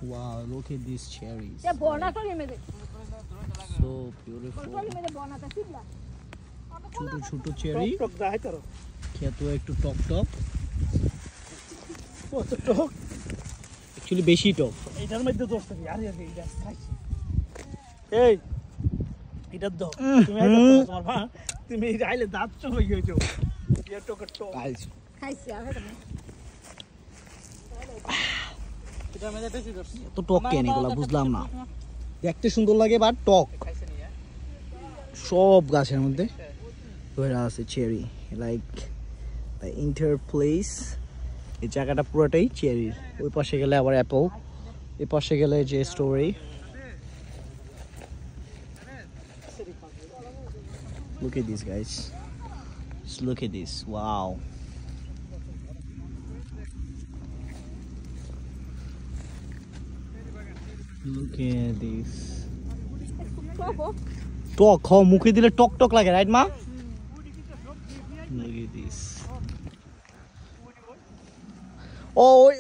Wow, look at these cherries. ये बोना तो नहीं मेरे So beautiful. तो मेरे बोना तो सिद्धा ছোট ছোট চেরি টক দাই করো খেতে একটু টক টক কত টক অ্যাকচুয়ালি বেশি টক এটার মধ্যে দোষ থাকে আরে আরে এটা খাইছি এই এটা দাও তুমি আইছো তোমার মা তুমি আইলে দাঁত চলে গিয়েছো এর টক টক গাইস খাইছি আর এটা এটা মধ্যে বেশি দোষ তো টক কেন এগুলা বুঝলাম না দেখতে সুন্দর লাগে বাট টক সব গাছের মধ্যে ধরে আছে cherry like the inter place এই জায়গাটা পুরোটাই চেরির ওই পাশে গেলে আবার অ্যাপল এই পাশে গেলে যে story look at this guys just look at this wow look at this টক খাও মুখে দিলে টক টক লাগে রাইট মা look at this oh